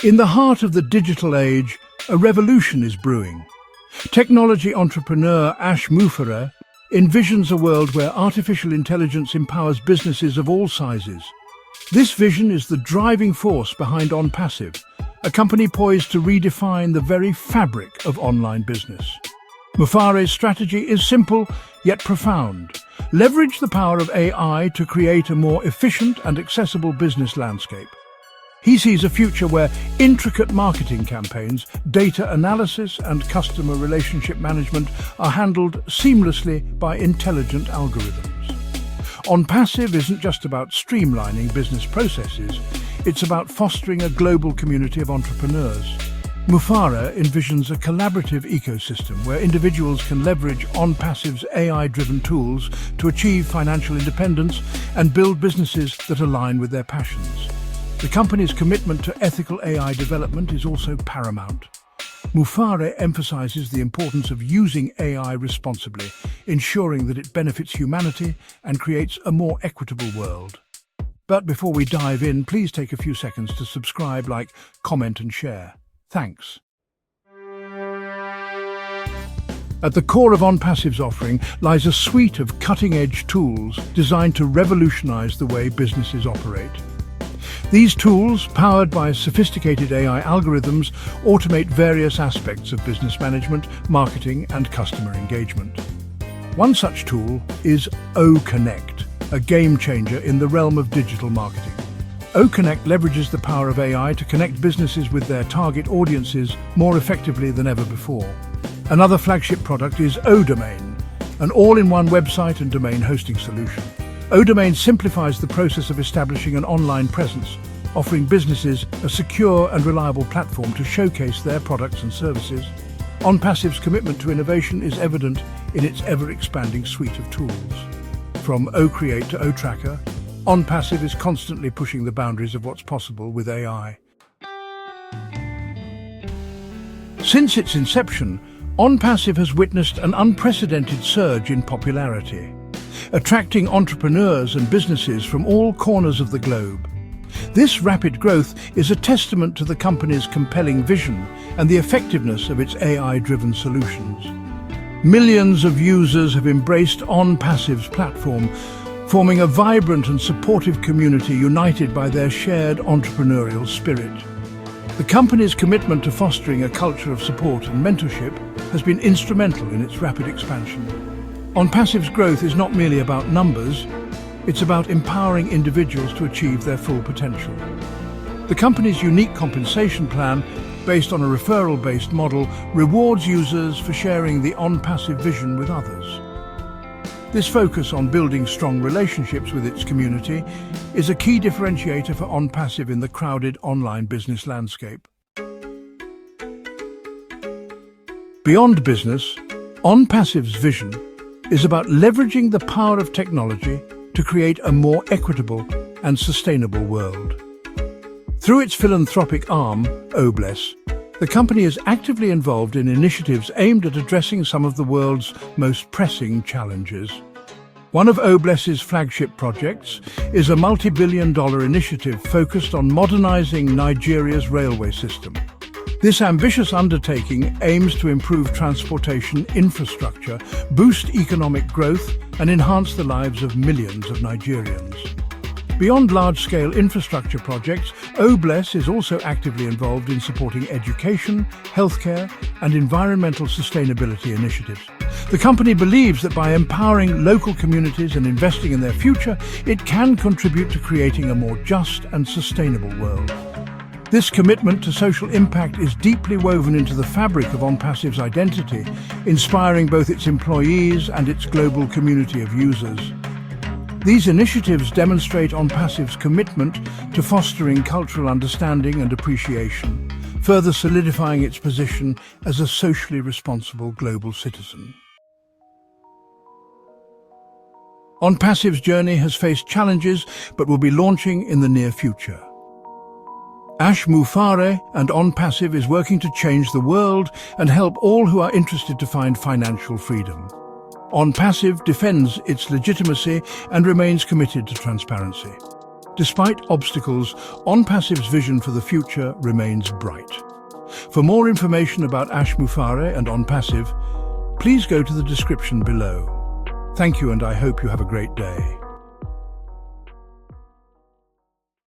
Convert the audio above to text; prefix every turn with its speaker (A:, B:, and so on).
A: In the heart of the digital age, a revolution is brewing. Technology entrepreneur Mufareh envisions a world where artificial intelligence empowers businesses of all sizes. This vision is the driving force behind Onpassive, a company poised to redefine the very fabric of online business. Mufareh's strategy is simple yet profound. Leverage the power of AI to create a more efficient and accessible business landscape. He sees a future where intricate marketing campaigns, data analysis and customer relationship management are handled seamlessly by intelligent algorithms. Onpassive isn't just about streamlining business processes, it's about fostering a global community of entrepreneurs. Mufareh envisions a collaborative ecosystem where individuals can leverage Onpassive's AI-driven tools to achieve financial independence and build businesses that align with their passions. The company's commitment to ethical AI development is also paramount. Mufareh emphasizes the importance of using AI responsibly, ensuring that it benefits humanity and creates a more equitable world. But before we dive in, please take a few seconds to subscribe, like, comment and share. Thanks. At the core of Onpassive's offering lies a suite of cutting-edge tools designed to revolutionize the way businesses operate. These tools, powered by sophisticated AI algorithms, automate various aspects of business management, marketing, and customer engagement. One such tool is OConnect, a game-changer in the realm of digital marketing. OConnect leverages the power of AI to connect businesses with their target audiences more effectively than ever before. Another flagship product is ODomain, an all-in-one website and domain hosting solution. ODomain simplifies the process of establishing an online presence, offering businesses a secure and reliable platform to showcase their products and services. Onpassive's commitment to innovation is evident in its ever-expanding suite of tools. From OCreate to OTracker, Onpassive is constantly pushing the boundaries of what's possible with AI. Since its inception, Onpassive has witnessed an unprecedented surge in popularity, attracting entrepreneurs and businesses from all corners of the globe. This rapid growth is a testament to the company's compelling vision and the effectiveness of its AI-driven solutions. Millions of users have embraced Onpassive's platform, forming a vibrant and supportive community united by their shared entrepreneurial spirit. The company's commitment to fostering a culture of support and mentorship has been instrumental in its rapid expansion. Onpassive's growth is not merely about numbers, it's about empowering individuals to achieve their full potential. The company's unique compensation plan, based on a referral-based model, rewards users for sharing the Onpassive vision with others. This focus on building strong relationships with its community is a key differentiator for Onpassive in the crowded online business landscape. Beyond business, Onpassive's vision is about leveraging the power of technology to create a more equitable and sustainable world. Through its philanthropic arm, Obless, the company is actively involved in initiatives aimed at addressing some of the world's most pressing challenges. One of Obless's flagship projects is a multi-billion-dollar initiative focused on modernizing Nigeria's railway system. This ambitious undertaking aims to improve transportation infrastructure, boost economic growth, and enhance the lives of millions of Nigerians. Beyond large-scale infrastructure projects, Obless is also actively involved in supporting education, healthcare, and environmental sustainability initiatives. The company believes that by empowering local communities and investing in their future, it can contribute to creating a more just and sustainable world. This commitment to social impact is deeply woven into the fabric of Onpassive's identity, inspiring both its employees and its global community of users. These initiatives demonstrate Onpassive's commitment to fostering cultural understanding and appreciation, further solidifying its position as a socially responsible global citizen. Onpassive's journey has faced challenges but will be launching in the near future. Mufareh and Onpassive is working to change the world and help all who are interested to find financial freedom. Onpassive defends its legitimacy and remains committed to transparency. Despite obstacles, Onpassive's vision for the future remains bright. For more information about Mufareh and Onpassive, please go to the description below. Thank you, and I hope you have a great day.